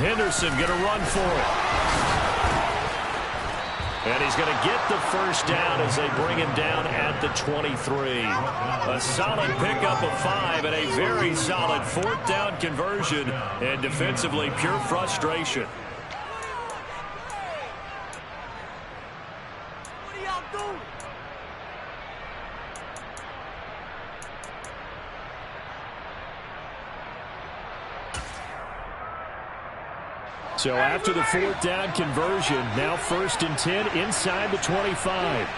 Henderson going to run for it. And he's going to get the first down as they bring him down at the 23. A solid pickup of 5 and a very solid fourth down conversion. And defensively, pure frustration. What are y'all doing? So after the fourth down conversion, now 1st and 10 inside the 25.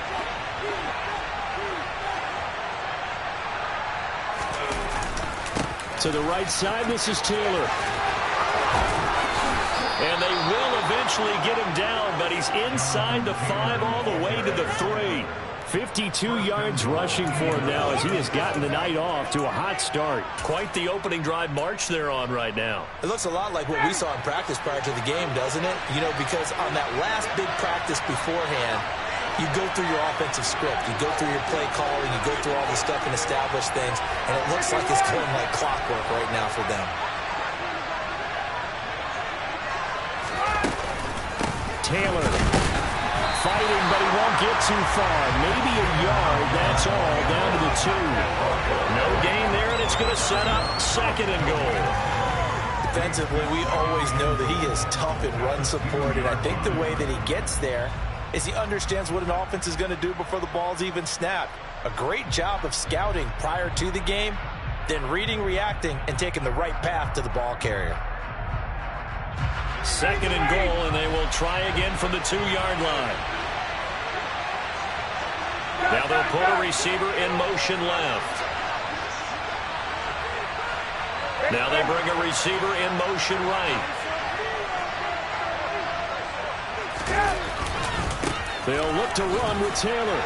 To the right side, this is Taylor. And they will eventually get him down, but he's inside the 5 all the way to the 3. 52 yards rushing for him now as he has gotten the night off to a hot start. Quite the opening drive march they're on right now. It looks a lot like what we saw in practice prior to the game, doesn't it? You know, because on that last big practice beforehand, you go through your offensive script. You go through your play calling. You go through all this stuff and establish things. And it looks like it's going like clockwork right now for them. Taylor fighting, but he won't get too far. Maybe a yard, that's all, down to the 2. No gain there, and it's going to set up 2nd and goal. Defensively, we always know that he is tough in run support, and I think the way that he gets there is he understands what an offense is going to do before the ball's even snapped. A great job of scouting prior to the game, then reading, reacting, and taking the right path to the ball carrier. 2nd and goal, and they will try again from the 2-yard line. Now they'll put a receiver in motion left. Now they bring a receiver in motion right. They'll look to run with Taylor.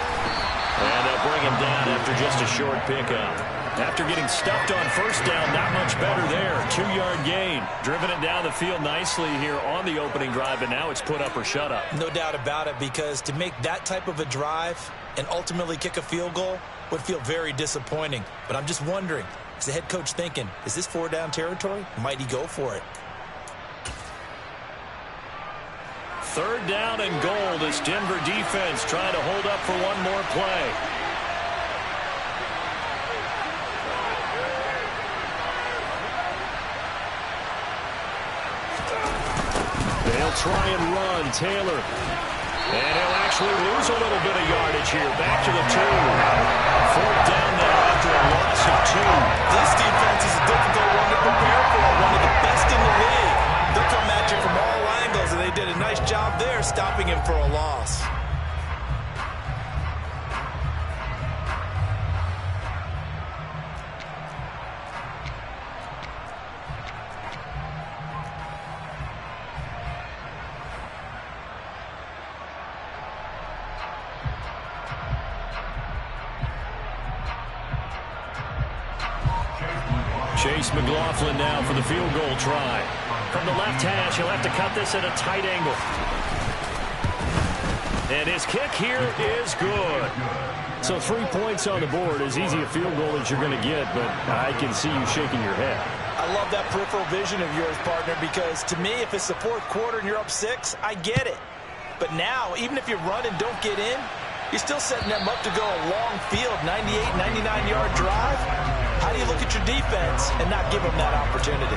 And they'll bring him down after just a short pickup. After getting stuffed on 1st down, not much better there. 2-yard gain. Driven it down the field nicely here on the opening drive, and now it's put up or shut up. No doubt about it, because to make that type of a drive and ultimately kick a field goal would feel very disappointing. But I'm just wondering, is the head coach thinking, is this 4-down territory? Might he go for it? 3rd down and goal. This Denver defense trying to hold up for one more play. They'll try and run. Taylor. And he'll actually lose a little bit of yardage here. Back to the 2. 4th down now after a loss of 2. This defense is a difficult one to prepare for. One of the best in the league. They'll come at you from all angles, and they did a nice job there stopping him for a loss. Chase McLaughlin now for the field goal try. From the left hash, he'll have to cut this at a tight angle. And his kick here is good. So 3 points on the board, as easy a field goal as you're going to get, but I can see you shaking your head. I love that peripheral vision of yours, partner, because to me, if it's the 4th quarter and you're up 6, I get it. But now, even if you run and don't get in, you're still setting them up to go a long field, 98, 99-yard drive. How do you look at your defense and not give them that opportunity?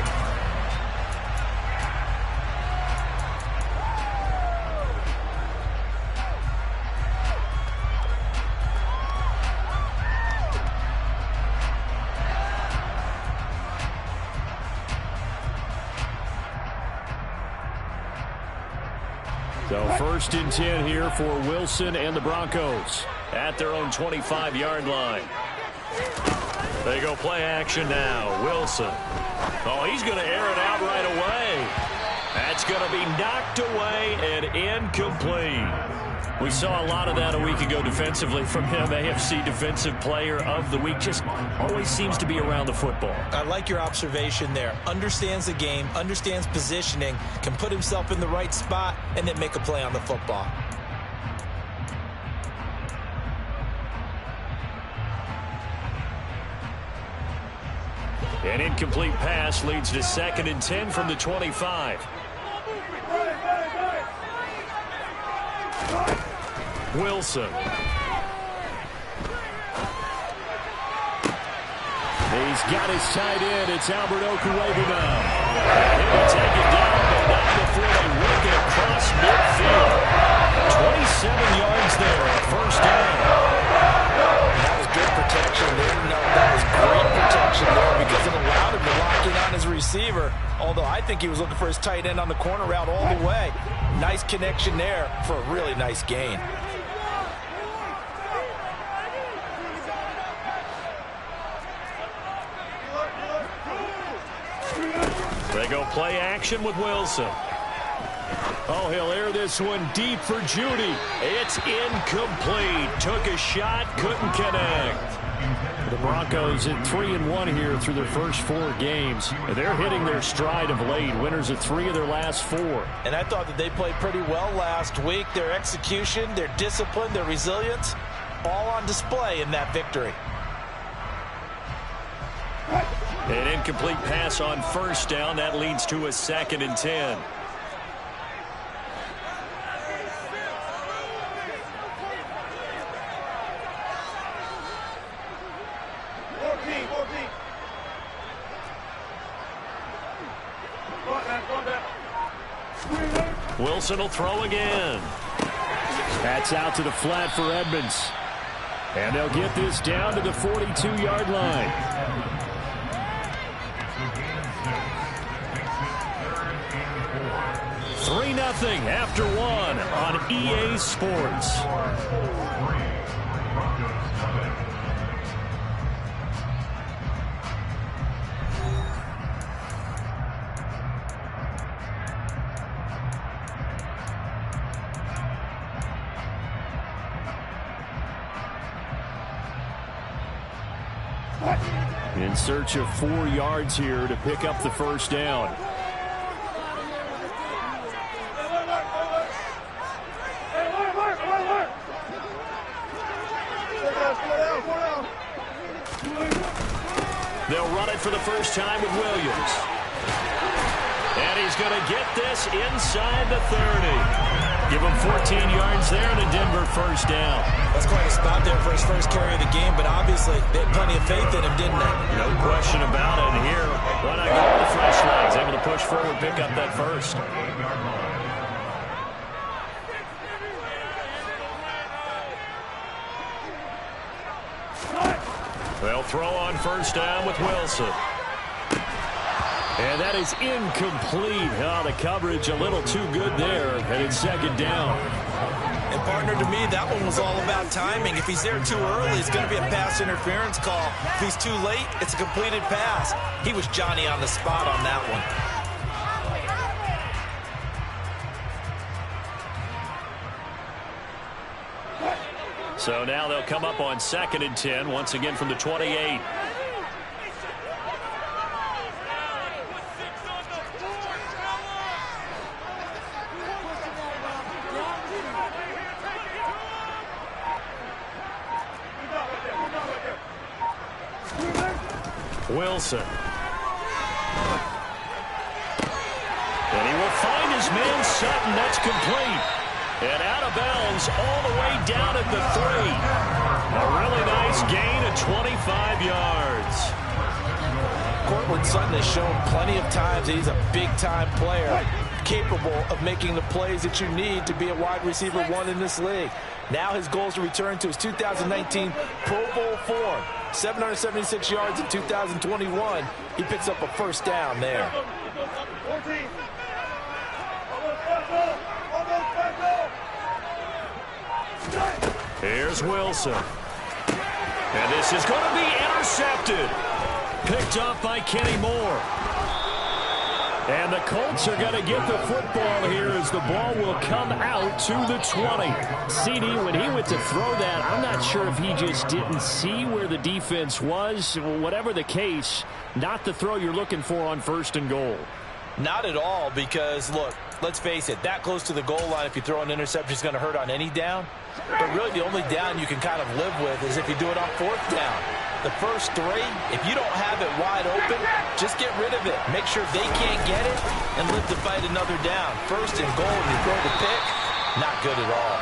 So 1st and 10 here for Wilson and the Broncos at their own 25-yard line. They go play action now. Wilson. Oh, he's going to air it out right away. That's going to be knocked away and incomplete. We saw a lot of that a week ago defensively from him. AFC Defensive Player of the Week. Just always seems to be around the football. I like your observation there. Understands the game, understands positioning, can put himself in the right spot, and then make a play on the football. An incomplete pass leads to 2nd and 10 from the 25. Wilson. He's got his tight end. It's Albert Okuebu now. And he'll take it down, but not before they work it across midfield. 27 yards there, first down. That was good protection there. No, that was great protection there because it allowed him to lock in on his receiver. Although I think he was looking for his tight end on the corner route all the way. Nice connection there for a really nice gain. They go play action with Wilson. Oh, he'll air this one deep for Judy. It's incomplete. Took a shot, couldn't connect. The Broncos at 3-1 here through their first 4 games. They're hitting their stride of late. Winners of 3 of their last 4. And I thought that they played pretty well last week. Their execution, their discipline, their resilience, all on display in that victory. An incomplete pass on first down. That leads to a 2nd and 10. Wilson will throw again. That's out to the flat for Edmonds. And they'll get this down to the 42-yard line. Three 3-0 after 1 on EA Sports. In search of 4 yards here to pick up the first down. They'll run it for the first time with Williams. And he's going to get this inside the 30. Give him 14 yards there and a Denver first down. That's quite a spot there for his first carry of the game, but obviously they had plenty of faith in him, didn't they? No question about it. And here, why not go with the fresh legs? Able to push forward, pick up that first. They'll throw on first down with Wilson. And that is incomplete. Oh, the coverage a little too good there, and it's second down. And partner, to me, that one was all about timing. If he's there too early, it's going to be a pass interference call. If he's too late, it's a completed pass. He was Johnny on the spot on that one. So now they'll come up on 2nd and 10, once again from the 28. Wilson. And he will find his man Sutton. That's complete. And out of bounds all the way down at the 3. A really nice gain of 25 yards. Cortland Sutton has shown plenty of times that he's a big-time player, capable of making the plays that you need to be a wide receiver 1 in this league. Now his goal is to return to his 2019 Pro Bowl form. 776 yards in 2021. He picks up a first down there. Here's Wilson. And this is going to be intercepted. Picked off by Kenny Moore. And the Colts are going to get the football here as the ball will come out to the 20. CD, when he went to throw that, I'm not sure if he just didn't see where the defense was. Whatever the case, not the throw you're looking for on 1st and goal. Not at all, because, look, let's face it, that close to the goal line, if you throw an interception, is going to hurt on any down. But really the only down you can kind of live with is if you do it on 4th down. The first 3, if you don't have it wide open, just get rid of it. Make sure they can't get it and live to fight another down. 1st and goal, and you throw the pick, not good at all.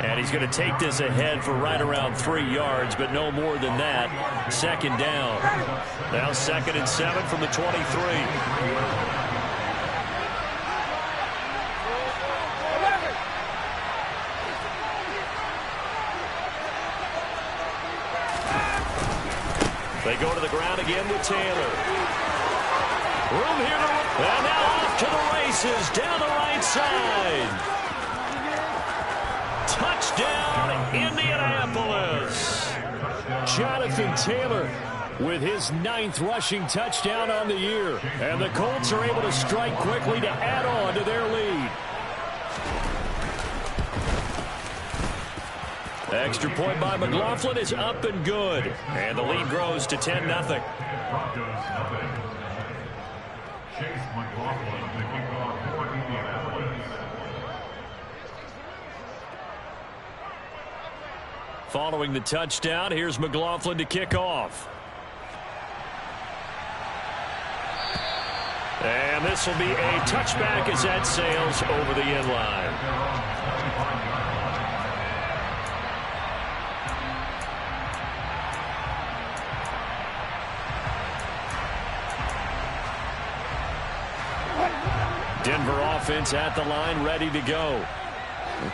And he's going to take this ahead for right around 3 yards, but no more than that. Second down. Now 2nd and 7 from the 23. They go to the ground again with Taylor. Room here to run. And now off to the races down the right side. Touchdown, Indianapolis. Jonathan Taylor with his 9th rushing touchdown on the year. And the Colts are able to strike quickly to add on to their lead. Extra point by McLaughlin is up and good. And the lead grows to 10-0. Broncos nothing. Chase McLaughlin picking off for Indianapolis. Following the touchdown, here's McLaughlin to kick off. And this will be a touchback as that sails over the end line. Denver offense at the line, ready to go.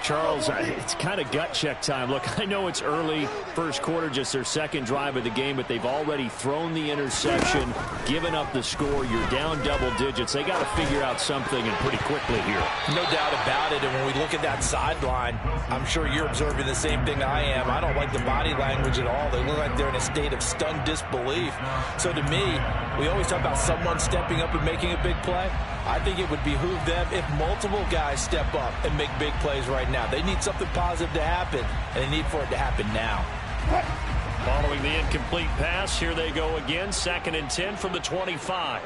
Charles, it's kind of gut check time. Look, I know it's early, first quarter, just their second drive of the game, but they've already thrown the interception, given up the score. You're down double digits. They got to figure out something, and pretty quickly here. No doubt about it. And when we look at that sideline, I'm sure you're observing the same thing I am. I don't like the body language at all. They look like they're in a state of stunned disbelief. So to me, we always talk about someone stepping up and making a big play. I think it would behoove them if multiple guys step up and make big plays right now. They need something positive to happen, and they need for it to happen now. Following the incomplete pass, here they go again. 2nd and 10 from the 25.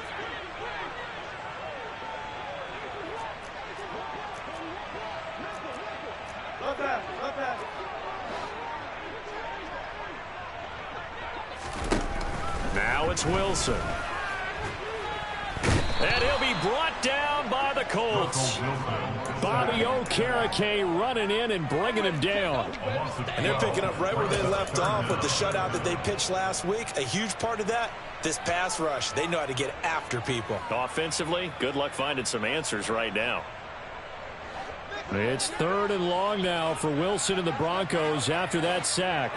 Now it's Wilson. And he'll be brought down by the Colts. Bobby Okereke running in and bringing him down. And they're picking up right where they left off with the shutout that they pitched last week. A huge part of that, this pass rush. They know how to get after people. Offensively, good luck finding some answers right now. It's 3rd and long now for Wilson and the Broncos after that sack.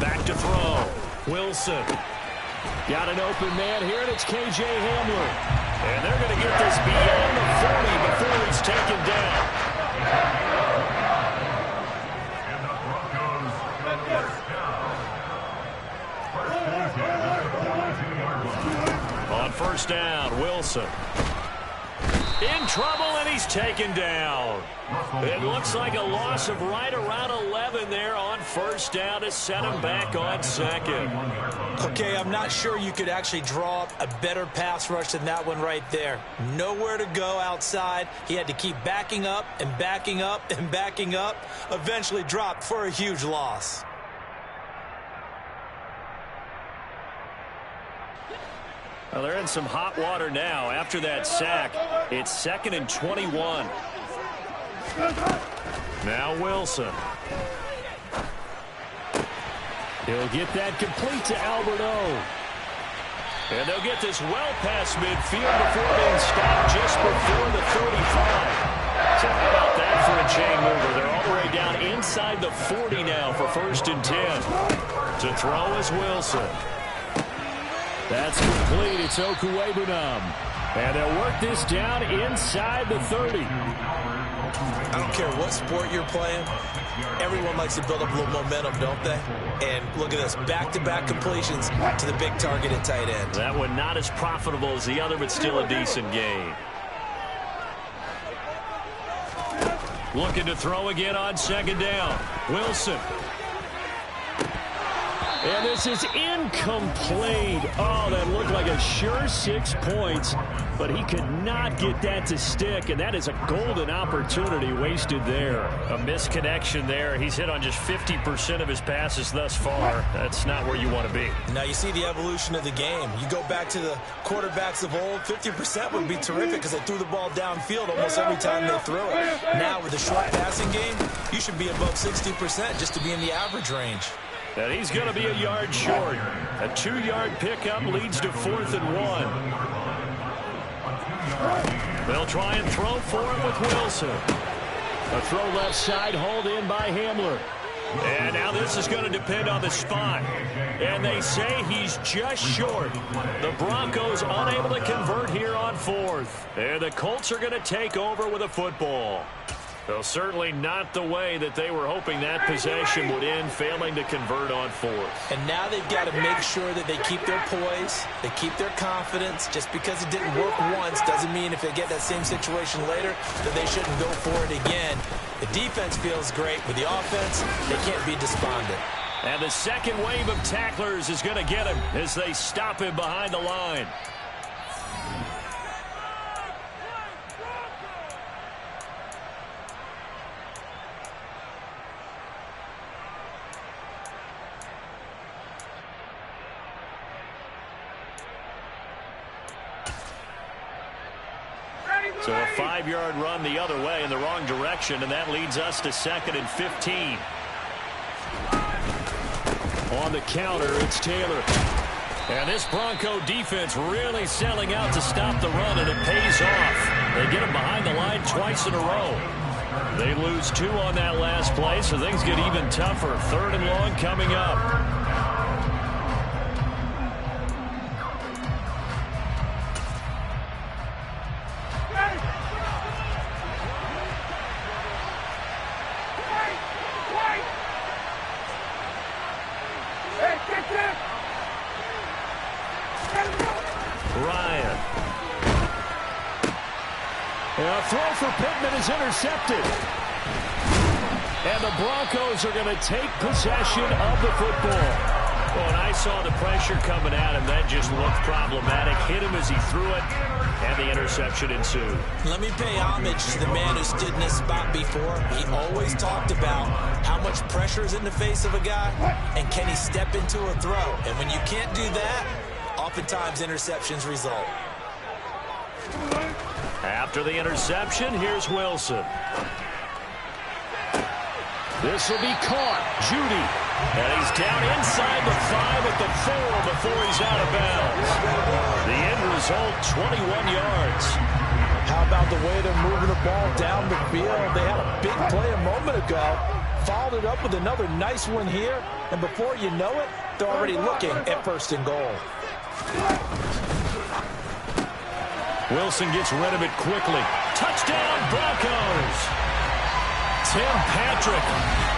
Back to throw. Wilson. Got an open man here, and it's K.J. Hamler. And they're going to get this beyond the 40 before he's taken down. On first down, Wilson. In trouble, and he's taken down. It looks like a loss of right around 11 there on first down to set him back on 2nd. Okay, I'm not sure you could actually draw up a better pass rush than that one right there. Nowhere to go outside. He had to keep backing up and backing up and backing up. Eventually dropped for a huge loss. Well, they're in some hot water now. After that sack, it's 2nd and 21. Now Wilson. He'll get that complete to Alberto. And they'll get this well past midfield before being stopped just before the 35. So how about that for a chain mover? They're all the way down inside the 40 now for 1st and 10. To throw is Wilson. That's complete. It's Okuwebunam. And they'll work this down inside the 30. I don't care what sport you're playing. Everyone likes to build up a little momentum, don't they? And look at this. Back-to-back completions to the big target at tight end. That one not as profitable as the other, but still a decent gain. Looking to throw again on 2nd down. Wilson. And this is incomplete. Oh, that looked like a sure 6 points, but he could not get that to stick, and that is a golden opportunity wasted there. A misconnection there. He's hit on just 50% of his passes thus far. That's not where you want to be. Now you see the evolution of the game. You go back to the quarterbacks of old, 50% would be terrific because they threw the ball downfield almost every time they threw it. Now with the short passing game, you should be above 60% just to be in the average range. And he's going to be a yard short. A 2-yard pickup leads to 4th and 1. They'll try and throw for him with Wilson. A throw left side, hauled in by Hamler. And now this is going to depend on the spot. And they say he's just short. The Broncos unable to convert here on 4th. And the Colts are going to take over with a football. Well, certainly not the way that they were hoping that possession would end, failing to convert on 4th. And now they've got to make sure that they keep their poise, they keep their confidence. Just because it didn't work once doesn't mean if they get that same situation later that they shouldn't go for it again. The defense feels great. With the offense, they can't be despondent. And the second wave of tacklers is going to get him as they stop him behind the line. So a 5-yard run the other way in the wrong direction, and that leads us to 2nd and 15. On the counter, it's Taylor. And this Bronco defense really selling out to stop the run, and it pays off. They get him behind the line twice in a row. They lose 2 on that last play, so things get even tougher. 3rd and long coming up. Throw for Pittman is intercepted. And the Broncos are going to take possession of the football. Well, and I saw the pressure coming at him. That just looked problematic. Hit him as he threw it, and the interception ensued. Let me pay homage to the man who stood in this spot before. He always talked about how much pressure is in the face of a guy, and can he step into a throw. And when you can't do that, oftentimes interceptions result. After the interception, here's Wilson. This will be caught. Judy. And he's down inside the 5 at the 4 before he's out of bounds. The end result, 21 yards. How about the way they're moving the ball down the field? They had a big play a moment ago. Followed it up with another nice one here. And before you know it, they're already looking at 1st and goal. Wilson gets rid of it quickly. Touchdown, Broncos! Tim Patrick,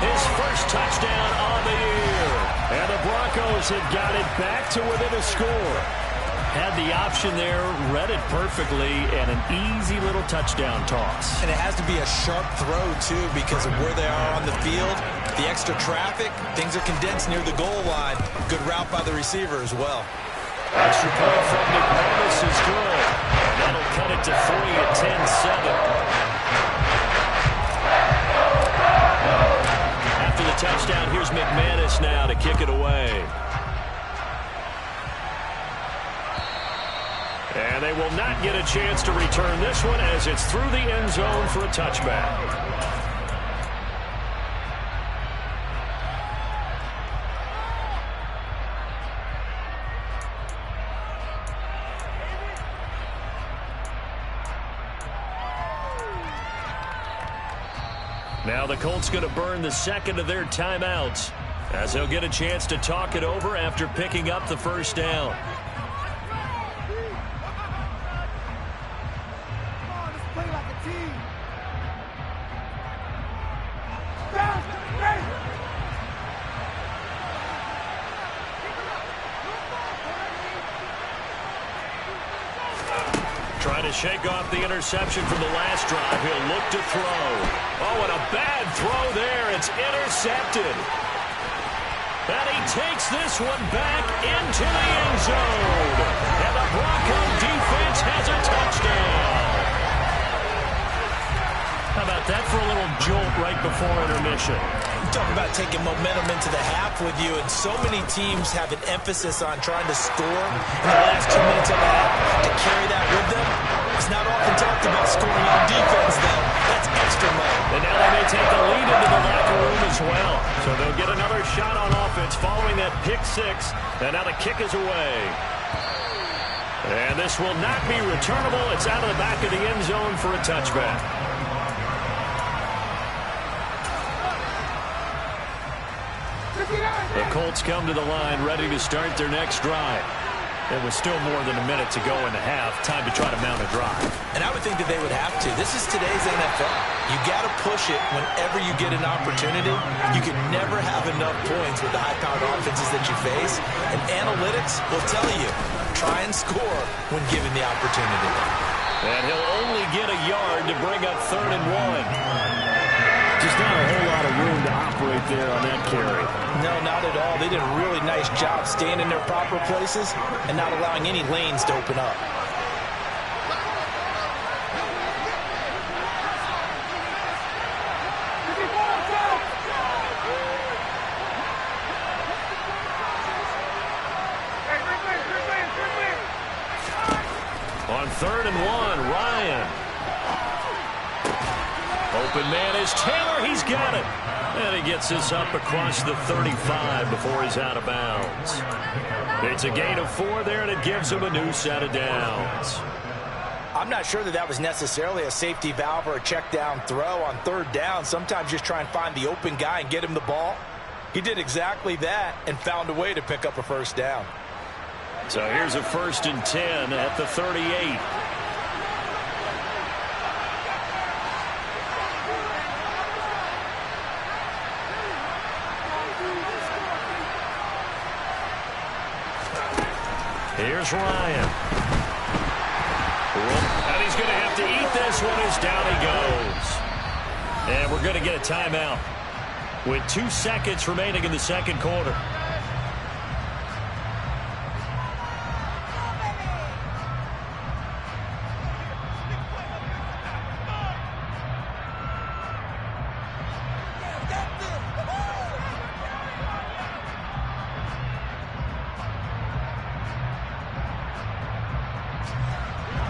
his first touchdown on the year. And the Broncos had got it back to within a score. Had the option there, read it perfectly, and an easy little touchdown toss. And it has to be a sharp throw, too, because of where they are on the field. The extra traffic, things are condensed near the goal line. Good route by the receiver as well. Extra point from McManus is good. That'll cut it to 3 at 10-7. After the touchdown, here's McManus now to kick it away. And they will not get a chance to return this one as it's through the end zone for a touchback. Now the Colts going to burn the second of their timeouts as they'll get a chance to talk it over after picking up the first down. Trying to shake off the interception from the last drive. He'll look to throw. Oh, and a bad throw there. It's intercepted. And he takes this one back into the end zone. And the Bronco defense has a touchdown. How about that for a little jolt right before intermission? Talk about taking momentum into the half with you, and so many teams have an emphasis on trying to score in the last 2 minutes of the half. To carry that with them, it's not often talked about scoring on defense, though. That's extra money. And now they may take the lead into the locker room as well. So they'll get another shot on offense following that pick six. And now the kick is away. And this will not be returnable. It's out of the back of the end zone for a touchback. The Colts come to the line ready to start their next drive. It was still more than a minute to go in the half. Time to try to mount a drive. And I would think that they would have to. This is today's NFL. You got to push it whenever you get an opportunity. You can never have enough points with the high-powered offenses that you face. And analytics will tell you, try and score when given the opportunity. And he'll only get a yard to bring up 3rd and 1. Just not a whole lot of room to operate there on that carry. No, not at all. They did a really nice job staying in their proper places and not allowing any lanes to open up. On 3rd and 1, Ryan. Open man is Taylor. He's got it. And he gets this up across the 35 before he's out of bounds. It's a gain of 4 there, and it gives him a new set of downs. I'm not sure that that was necessarily a safety valve or a check down throw on 3rd down. Sometimes just try and find the open guy and get him the ball. He did exactly that and found a way to pick up a 1st down. So here's a 1st and 10 at the 38. Here's Ryan. And he's going to have to eat this one as down he goes. And we're going to get a timeout with 2 seconds remaining in the 2nd quarter.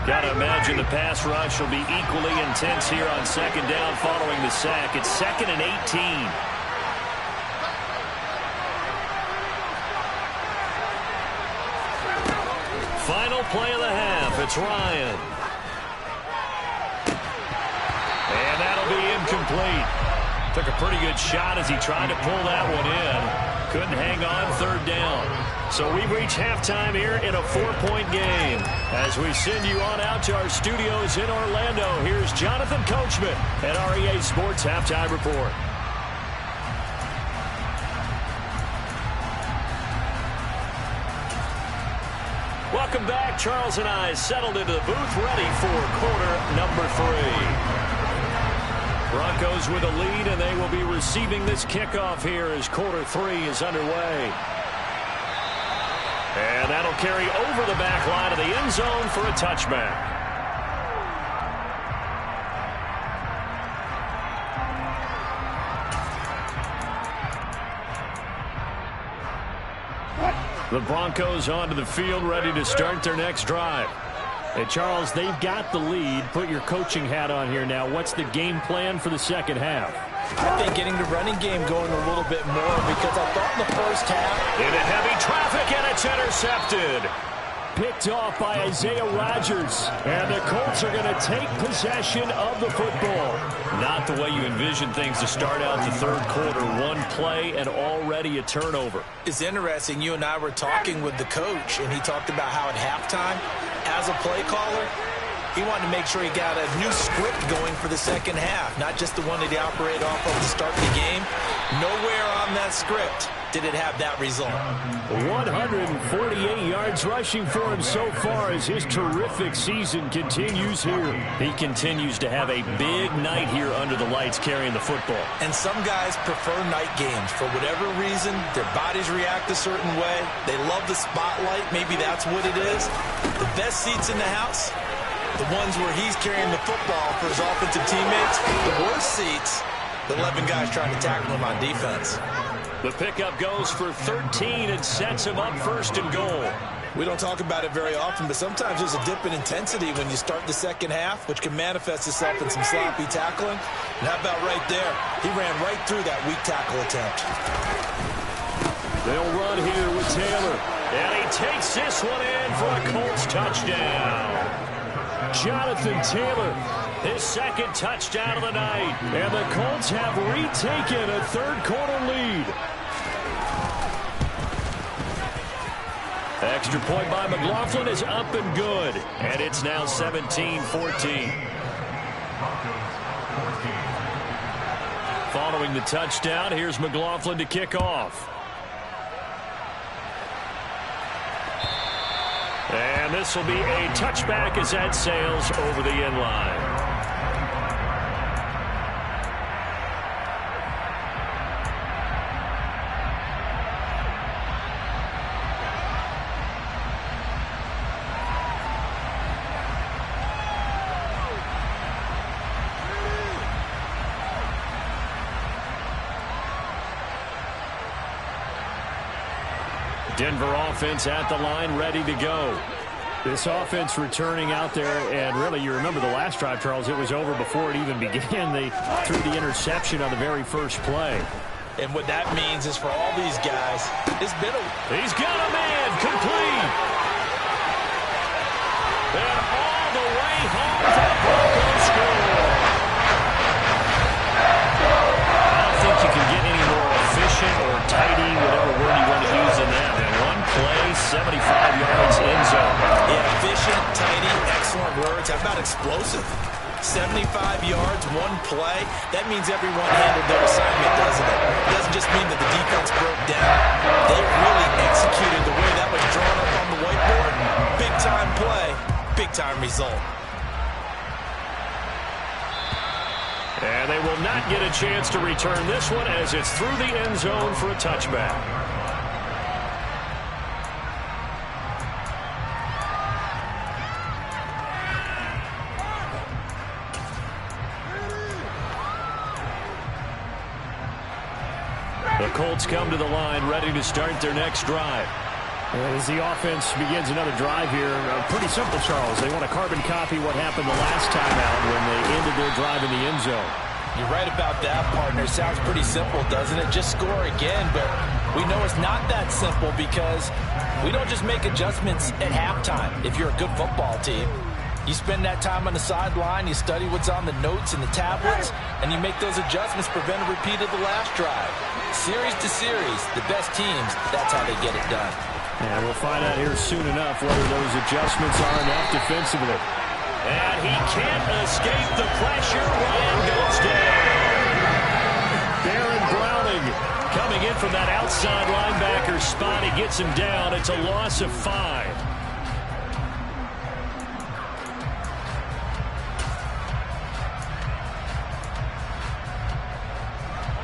Got to imagine the pass rush will be equally intense here on 2nd down following the sack. It's 2nd and 18. Final play of the half. It's Ryan. And that'll be incomplete. Took a pretty good shot as he tried to pull that one in. Couldn't hang on 3rd down. So we've reached halftime here in a 4-point game. As we send you on out to our studios in Orlando, here's Jonathan Coachman at REA Sports Halftime Report. Welcome back. Charles and I settled into the booth, ready for quarter number 3. Broncos with a lead, and they will be receiving this kickoff here as quarter 3 is underway. And that'll carry over the back line of the end zone for a touchback. The Broncos onto the field, ready to start their next drive. Hey, Charles, they've got the lead. Put your coaching hat on here now. What's the game plan for the 2nd half? I think getting the running game going a little bit more, because I thought in the 1st half. Into heavy traffic, and it's intercepted. Picked off by Isaiah Rodgers. And the Colts are going to take possession of the football. Not the way you envision things to start out the 3rd quarter. 1 play and already a turnover. It's interesting. You and I were talking with the coach, and he talked about how at halftime, as a play caller, he wanted to make sure he got a new script going for the 2nd half, not just the one that he operated off of to start the game. Nowhere on that script did it have that result. 148 yards rushing for him so far as his terrific season continues here. He continues to have a big night here under the lights carrying the football. And some guys prefer night games. For whatever reason, their bodies react a certain way. They love the spotlight. Maybe that's what it is. The best seats in the house, the ones where he's carrying the football for his offensive teammates. The worst seats, the 11 guys trying to tackle him on defense. The pickup goes for 13 and sets him up first and goal. We don't talk about it very often, but sometimes there's a dip in intensity when you start the second half, which can manifest itself in some sloppy tackling. And how about right there? He ran right through that weak tackle attempt. They'll run here with Taylor. And he takes this one in for a Colts touchdown. Jonathan Taylor, his second touchdown of the night. And the Colts have retaken a third-quarter lead. Extra point by McLaughlin is up and good. And it's now 17-14. Following the touchdown, here's McLaughlin to kick off. And this will be a touchback as that sails over the end line. Denver offense at the line, ready to go. This offense returning out there, and really, you remember the last drive, Charles, it was over before it even began. They threw the interception on the very first play. And what that means is for all these guys, it's been a... He's got a man, complete. And all the way home for the Broncos score. I don't think you can get any more efficient or tidy, whatever word you want to use in that. And one play, 75 yards in zone. Yeah, efficient, tidy, excellent words. How about explosive? 75 yards, one play. That means everyone handled their assignment, doesn't it? It doesn't just mean that the defense broke down. They really executed the way that was drawn up on the whiteboard. Big-time play, big-time result. And they will not get a chance to return this one as it's through the end zone for a touchback. The Colts come to the line, ready to start their next drive. As the offense begins another drive here, pretty simple, Charles. They want to carbon copy what happened the last time out when they ended their drive in the end zone. You're right about that, partner. Sounds pretty simple, doesn't it? Just score again, but we know it's not that simple because we don't just make adjustments at halftime if you're a good football team. You spend that time on the sideline, you study what's on the notes and the tablets, and you make those adjustments, prevent a repeat of the last drive. Series to series, the best teams, that's how they get it done. And we'll find out here soon enough whether those adjustments are enough defensively. And he can't escape the pressure. Ryan goes down. Baron Browning coming in from that outside linebacker spot. He gets him down. It's a loss of 5.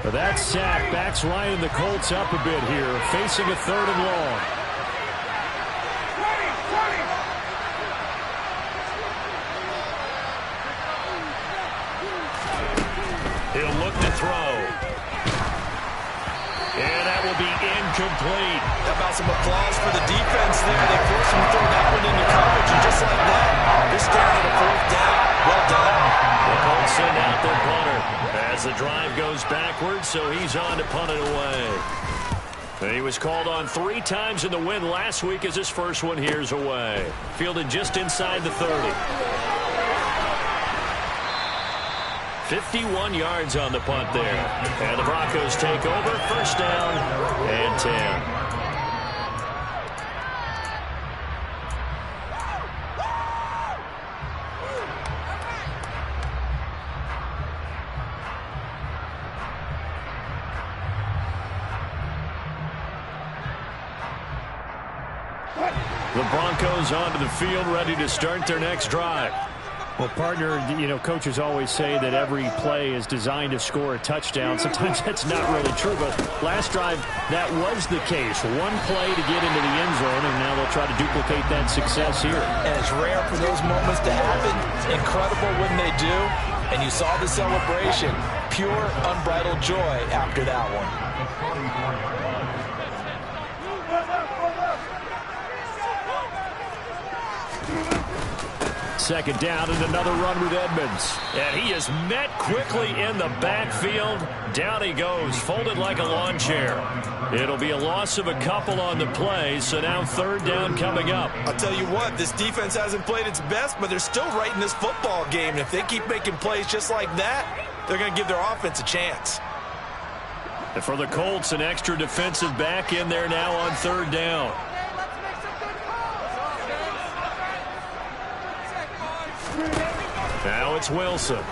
For that sack, backs lining the Colts up a bit here, facing a 3rd and long. He'll look to throw. And that will be incomplete. How about some applause for the defense there? They forced him to throw that one into coverage, and just like that, they're staring at a 4th down. Well done. The Colts send out their punter as the drive goes backwards, so he's on to punt it away. And he was called on 3 times in the win last week as his first one here's away. Fielded just inside the 30. 51 yards on the punt there. And the Broncos take over, 1st down and 10. The Broncos onto the field, ready to start their next drive. Well, partner, coaches always say that every play is designed to score a touchdown. Sometimes that's not really true, but last drive, that was the case. One play to get into the end zone, and now they'll try to duplicate that success here. And it's rare for those moments to happen. Incredible when they do. And you saw the celebration. Pure, unbridled joy after that one. Second down and another run with Edmonds. And he is met quickly in the backfield. Down he goes, folded like a lawn chair. It'll be a loss of a couple on the play, so now third down coming up. I'll tell you what, this defense hasn't played its best, but they're still right in this football game. And if they keep making plays just like that, they're going to give their offense a chance. And for the Colts, an extra defensive back in there now on third down. Now it's Wilson. And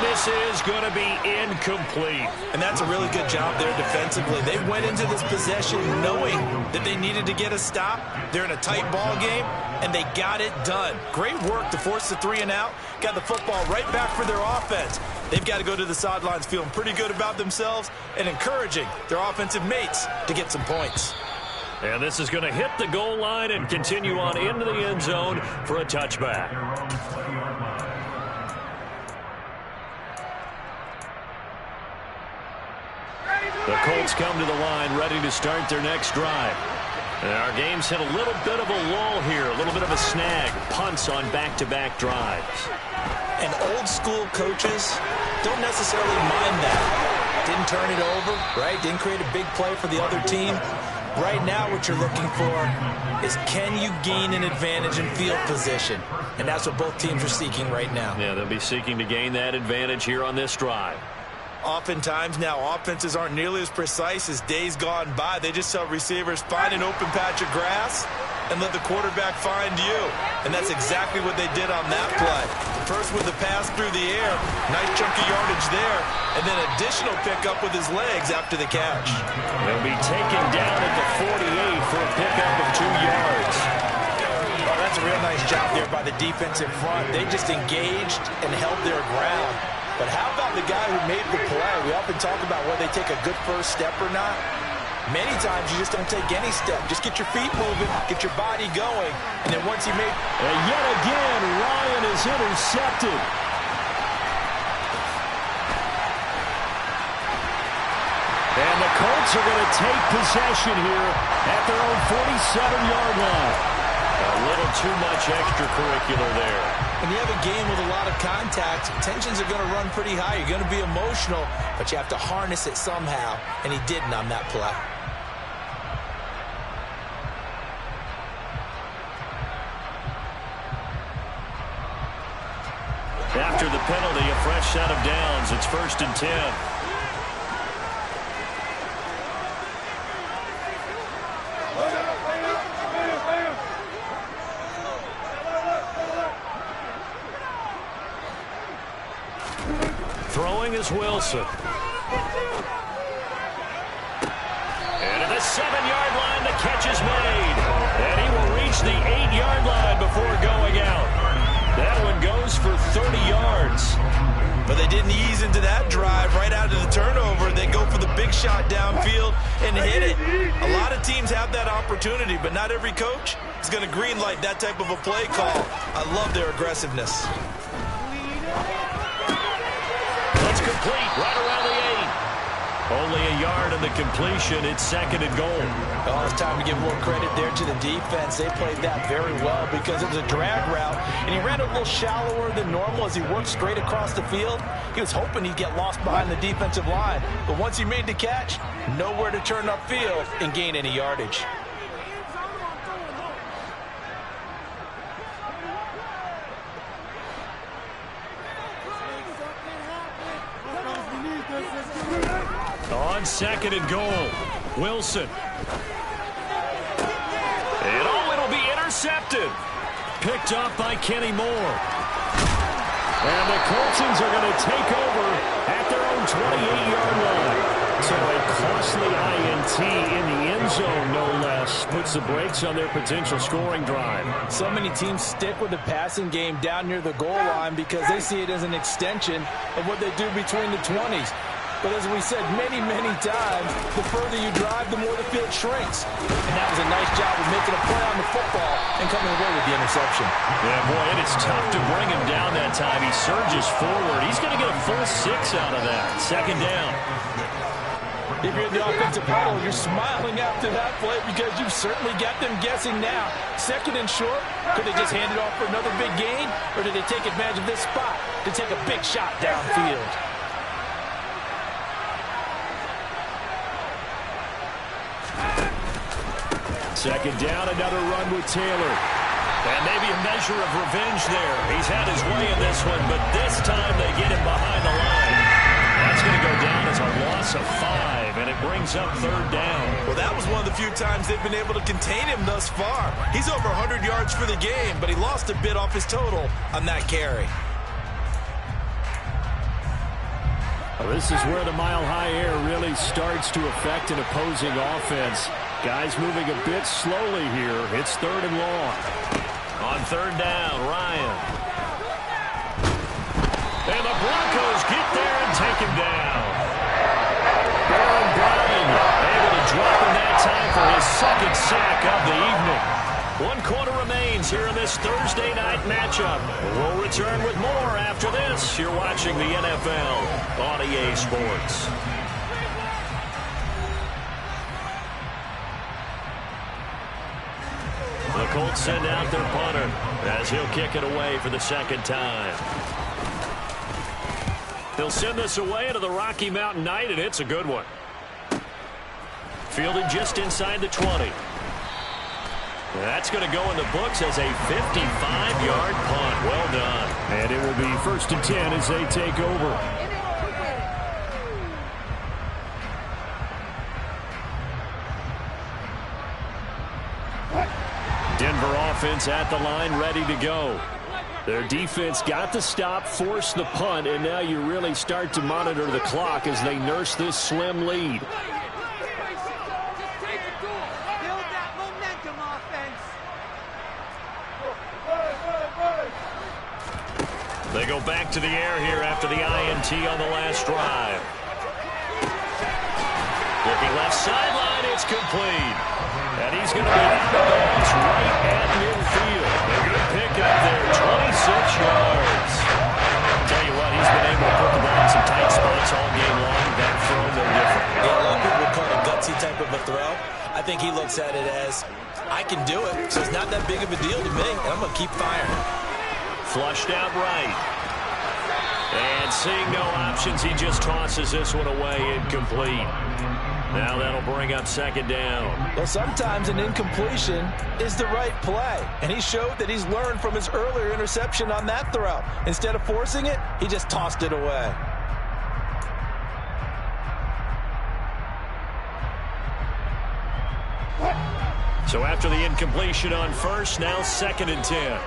this is going to be incomplete. And that's a really good job there defensively. They went into this possession knowing that they needed to get a stop. They're in a tight ball game, and they got it done. Great work to force the 3 and out. Got the football right back for their offense. They've got to go to the sidelines feeling pretty good about themselves and encouraging their offensive mates to get some points. And this is going to hit the goal line and continue on into the end zone for a touchback. The Colts come to the line ready to start their next drive. And our game's hit a little bit of a lull here, a little bit of a snag. Punts on back-to-back drives. And old-school coaches don't necessarily mind that. Didn't turn it over, right? Didn't create a big play for the other team. Right now what you're looking for is can you gain an advantage in field position? And that's what both teams are seeking right now. Yeah, they'll be seeking to gain that advantage here on this drive. Oftentimes now offenses aren't nearly as precise as days gone by. They just tell receivers, find an open patch of grass and let the quarterback find you. And that's exactly what they did on that play. First with the pass through the air, nice chunk of yardage there, and then additional pickup with his legs after the catch. He'll be taken down at the 48 for a pickup of 2 yards. Oh, that's a real nice job there by the defensive front. They just engaged and held their ground. But how about the guy who made the play? We often talk about whether they take a good first step or not. Many times you just don't take any step. Just get your feet moving, get your body going, and then once you make... And yet again, Ryan is intercepted. And the Colts are going to take possession here at their own 47-yard line. A little too much extracurricular there. When you have a game with a lot of contact, tensions are going to run pretty high. You're going to be emotional, but you have to harness it somehow, and he didn't on that play. After the penalty, a fresh set of downs. It's 1st and 10. Throwing is Wilson. And at the 7-yard line, the catch is made. And he will reach the 8-yard line before going out. That one goes for 30 yards. But they didn't ease into that drive right out of the turnover. They go for the big shot downfield and hit it. A lot of teams have that opportunity, but not every coach is going to greenlight that type of a play call. I love their aggressiveness. That's complete right around the 8. Only a yard of the completion. It's 2nd and goal. Oh, it's time to give more credit there to the defense. They played that very well because it was a drag route, and he ran a little shallower than normal as he worked straight across the field. He was hoping he'd get lost behind the defensive line, but once he made the catch, nowhere to turn upfield and gain any yardage. On 2nd and goal, Wilson. And it'll be intercepted. Picked off by Kenny Moore. And the Coltsons are going to take over at their own 28-yard line. So a costly INT in the end zone, no less, puts the brakes on their potential scoring drive. So many teams stick with the passing game down near the goal line because they see it as an extension of what they do between the 20s. But as we said many, many times, the further you drive, the more the field shrinks. And that was a nice job of making a play on the football and coming away with the interception. Yeah, boy, it is tough to bring him down that time. He surges forward. He's going to get a full 6 out of that. Second down. If you're in the offensive huddle, you're smiling after that play because you've certainly got them guessing now. Second and short, could they just hand it off for another big gain? Or did they take advantage of this spot to take a big shot downfield? Second down, another run with Taylor. And maybe a measure of revenge there. He's had his way in this one, but this time they get him behind the line. That's going to go down as a loss of 5, and it brings up third down. Well, that was one of the few times they've been able to contain him thus far. He's over 100 yards for the game, but he lost a bit off his total on that carry. Well, this is where the mile-high air really starts to affect an opposing offense. Guys moving a bit slowly here. It's third and long. On third down, Ryan. And the Broncos get there and take him down. Baron Bryan able to drop him that time for his second sack of the evening. 1 quarter remains here in this Thursday night matchup. We'll return with more after this. You're watching the NFL on EA Sports. The Colts send out their punter as he'll kick it away for the second time. They'll send this away into the Rocky Mountain Night, and it's a good one. Fielded just inside the 20. That's going to go in the books as a 55-yard punt. Well done. And it will be first and 10 as they take over. Denver offense at the line, ready to go. Their defense got the stop, forced the punt, and now you really start to monitor the clock as they nurse this slim lead. They go back to the air here after the INT on the last drive. Looking left sideline, it's complete. And he's going to be out of bounds right at midfield. A good pickup there, 26 yards. Tell you what, he's been able to put the ball in some tight spots all game long. That throw, no different. Yeah, a lot of people would call it a gutsy type of a throw. I think he looks at it as, I can do it, so it's not that big of a deal to me, and I'm going to keep firing. Flushed out right. And seeing no options, he just tosses this one away, incomplete. Now that'll bring up second down. Well, sometimes an incompletion is the right play. And he showed that he's learned from his earlier interception on that throw. Instead of forcing it, he just tossed it away. So after the incompletion on first, now second and 10.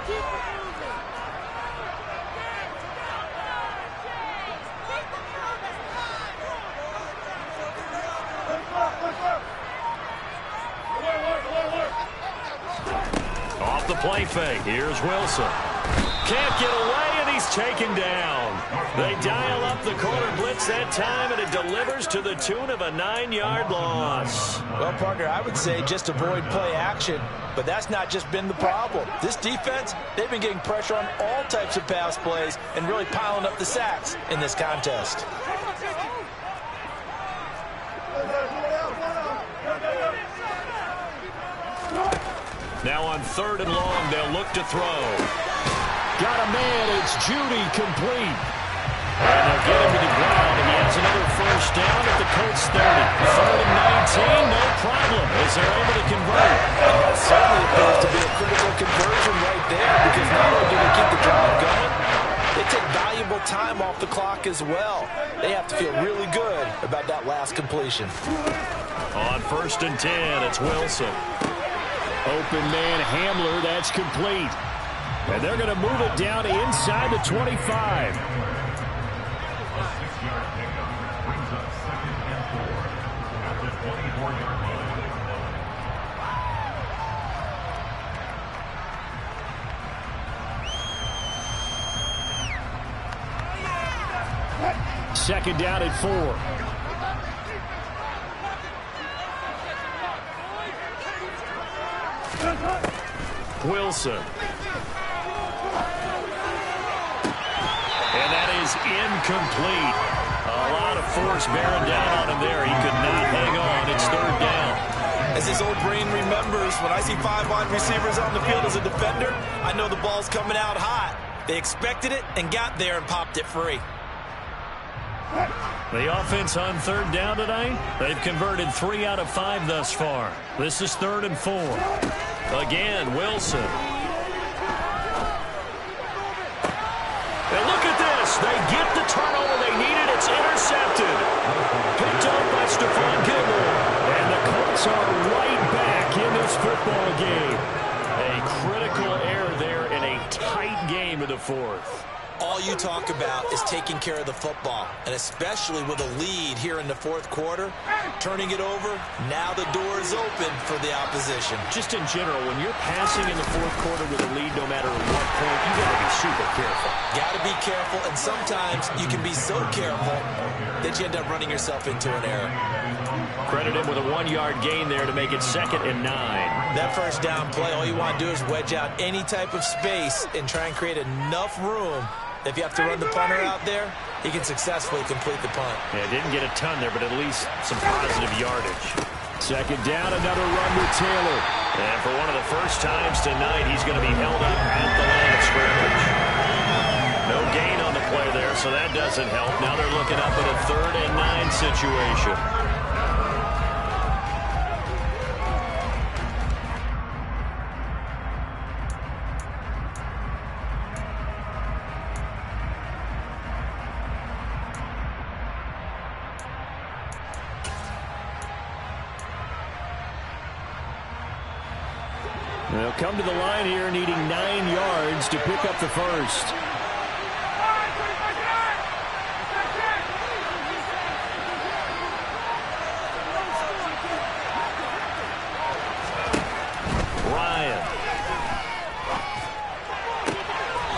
Play fake. Here's Wilson. Can't get away, and he's taken down. They dial up the corner blitz that time, and it delivers to the tune of a 9-yard loss. Well, partner, I would say just avoid play action, but that's not just been the problem. This defense, they've been getting pressure on all types of pass plays and really piling up the sacks in this contest. Now on third and long, they'll look to throw. Got a man, it's Judy, complete. And they'll get him to the ground, and he has another first down at the Colts 30. Third and 19, no problem, as they're able to convert. That certainly appears to be a critical conversion right there, because not only do they keep the drive going, they take valuable time off the clock as well. They have to feel really good about that last completion. On first and 10, it's Wilson. Open man Hamler, that's complete. And they're going to move it down inside the 25. second down at 4. Wilson. And that is incomplete. A lot of force bearing down on him there. He could not hang on. It's third down. As his old brain remembers, when I see 5 wide receivers on the field as a defender, I know the ball's coming out hot. They expected it and got there and popped it free. The offense on third down tonight, they've converted 3 out of 5 thus far. This is 3rd and 4. Again, Wilson. And look at this. They get the turnover they needed. It's intercepted. Picked up by Stephon Gilmore. And the Colts are right back in this football game. A critical error there in a tight game in the 4th. All you talk about is taking care of the football, and especially with a lead here in the 4th quarter, turning it over, now the door is open for the opposition. Just in general, when you're passing in the 4th quarter with a lead, no matter what point, you got to be super careful. Got to be careful, and sometimes you can be so careful that you end up running yourself into an error. Credit him with a 1-yard gain there to make it 2nd and 9. That first down play, all you want to do is wedge out any type of space and try and create enough room. If you have to run the punter out there, he can successfully complete the punt. Yeah, didn't get a ton there, but at least some positive yardage. Second down, another run with Taylor. And for one of the first times tonight, he's going to be held up at the line of scrimmage. No gain on the play there, so that doesn't help. Now they're looking up at a 3rd and 9 situation. They'll come to the line here needing 9 yards to pick up the first. Ryan.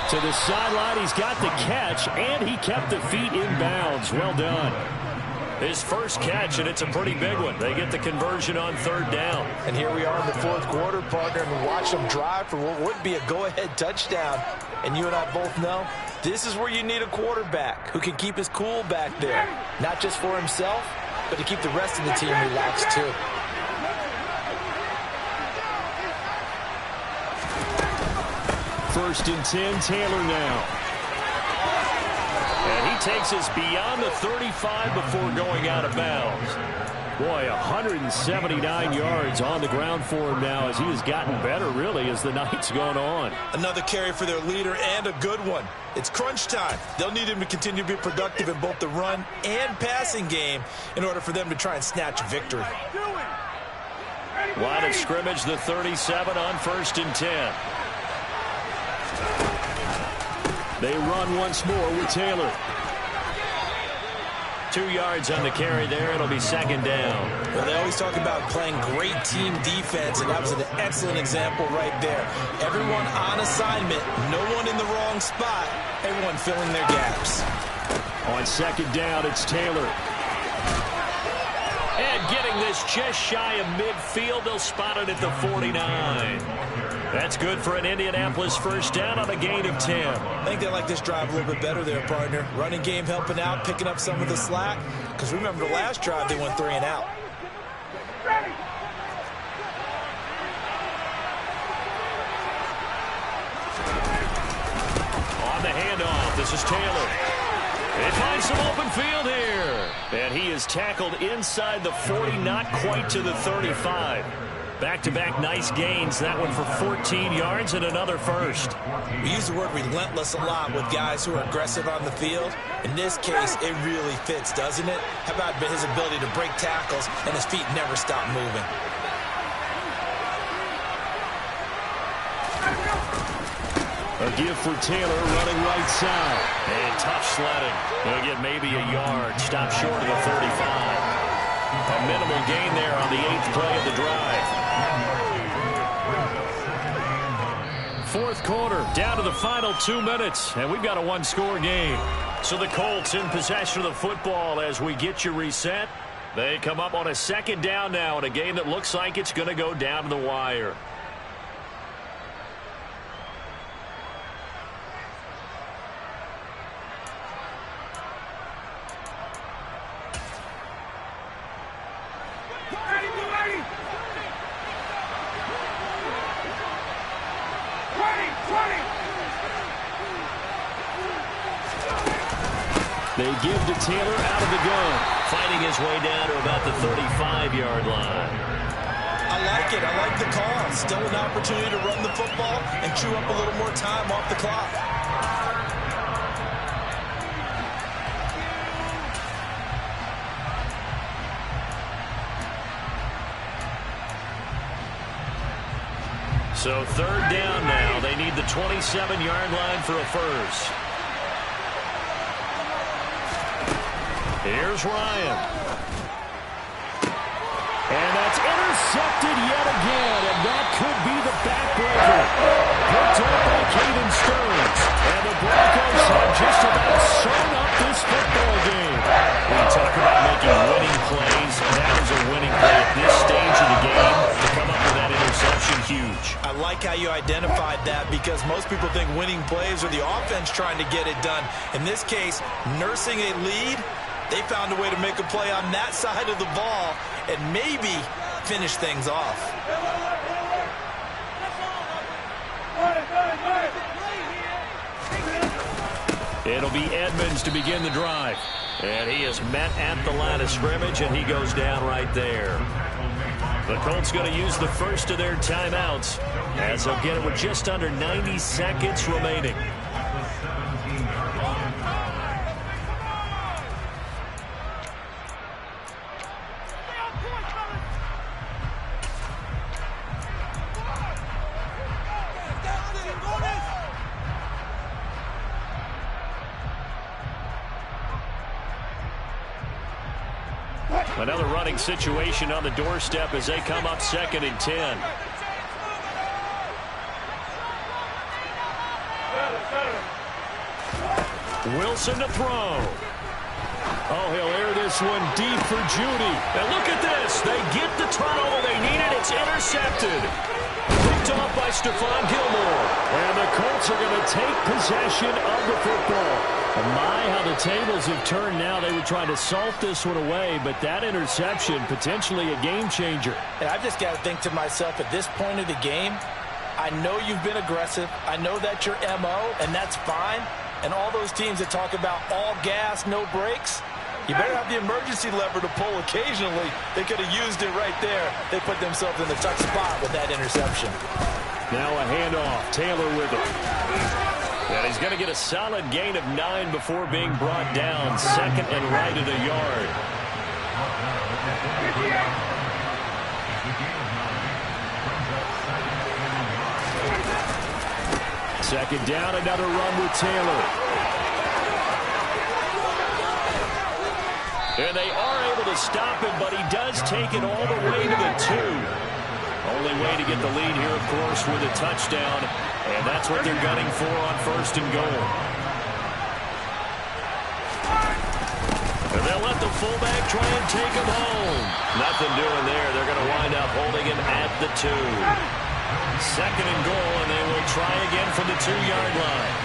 To the sideline, he's got the catch, and he kept the feet in bounds. Well done. His first catch, and it's a pretty big one. They get the conversion on 3rd down. And here we are in the 4th quarter, partner, and watch them drive for what would be a go-ahead touchdown. And you and I both know this is where you need a quarterback who can keep his cool back there. Not just for himself, but to keep the rest of the team relaxed too. First and 10, Taylor now. And he takes us beyond the 35 before going out of bounds. Boy, 179 yards on the ground for him now as he has gotten better, really, as the night's gone on. Another carry for their leader, and a good one. It's crunch time. They'll need him to continue to be productive in both the run and passing game in order for them to try and snatch victory. Line of scrimmage, the 37 on 1st and 10. They run once more with Taylor. 2 yards on the carry there. It'll be 2nd down. Well, they always talk about playing great team defense, and that was an excellent example right there. Everyone on assignment, no one in the wrong spot, everyone filling their gaps. On 2nd down, it's Taylor. And getting this just shy of midfield, they'll spot it at the 49. That's good for an Indianapolis first down on a gain of 10. I think they like this drive a little bit better there, partner. Running game helping out, picking up some of the slack. Because remember the last drive, they went 3 and out. On the handoff, this is Taylor. They find some open field here. And he is tackled inside the 40, not quite to the 35. Back-to-back nice gains. That one for 14 yards and another first. We use the word relentless a lot with guys who are aggressive on the field. In this case, it really fits, doesn't it? How about his ability to break tackles and his feet never stop moving? A give for Taylor running right side. And tough sledding. They'll get maybe a yard. Stop short of the 35. A minimal gain there on the 8th play of the drive. 4th quarter, down to the final 2 minutes, and we've got a 1-score game. So the Colts in possession of the football as we get you reset. They come up on a second down now in a game that looks like it's going to go down to the wire. They give to Taylor out of the gun, fighting his way down to about the 35-yard line. I like it. I like the call. Still an opportunity to run the football and chew up a little more time off the clock. So third down now. They need the 27-yard line for a first. Here's Ryan. And that's intercepted yet again, and that could be the backbreaker. Picked up by Caden Stearns. And the Broncos have just about sewn up this football game. We talk about making winning plays. That is a winning play at this stage of the game. To come up with that interception, huge. I like how you identified that because most people think winning plays are the offense trying to get it done. In this case, nursing a lead, they found a way to make a play on that side of the ball and maybe finish things off. It'll be Edmonds to begin the drive. And he is met at the line of scrimmage, and he goes down right there. The Colts going to use the first of their timeouts as they'll get it with just under 90 seconds remaining. Another running situation on the doorstep as they come up 2nd and 10. Wilson to throw. Oh, he'll air this one deep for Judy. And look at this. They get the turnover they needed. It's intercepted. Picked off by Stephon Gilmore. And the Colts are going to take possession of the football. And my, how the tables have turned now. They were trying to salt this one away, but that interception, potentially a game changer. And I've just got to think to myself, at this point of the game, I know you've been aggressive. I know that's your MO, and that's fine. And all those teams that talk about all gas, no brakes, you better have the emergency lever to pull occasionally. They could have used it right there. They put themselves in the tough spot with that interception. Now a handoff. Taylor with it. And he's going to get a solid gain of 9 before being brought down. 2nd and right at a yard. Second down, another run with Taylor. And they are able to stop him, but he does take it all the way to the 2. Only way to get the lead here, of course, with a touchdown. And that's what they're gunning for on 1st and goal. And they'll let the fullback try and take him home. Nothing doing there. They're going to wind up holding him at the 2. 2nd and goal, and they will try again from the 2-yard line.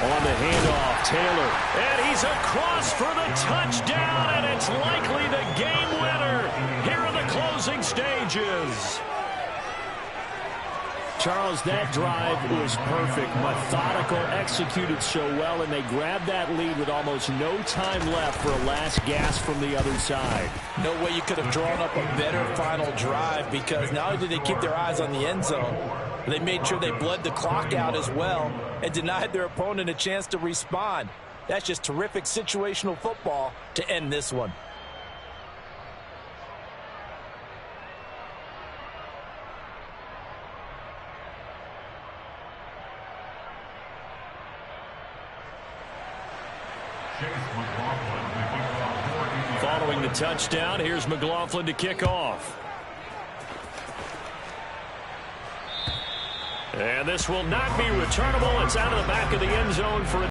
On the handoff, Taylor. And he's across for the touchdown, and it's likely the game winner here in the closing stages. Charles, that drive was perfect, methodical, executed so well, and they grabbed that lead with almost no time left for a last gasp from the other side. No way you could have drawn up a better final drive, because not only did they keep their eyes on the end zone, they made sure they bled the clock out as well and denied their opponent a chance to respond. That's just terrific situational football to end this one. Following the touchdown, here's McLaughlin to kick off. And this will not be returnable. It's out of the back of the end zone for a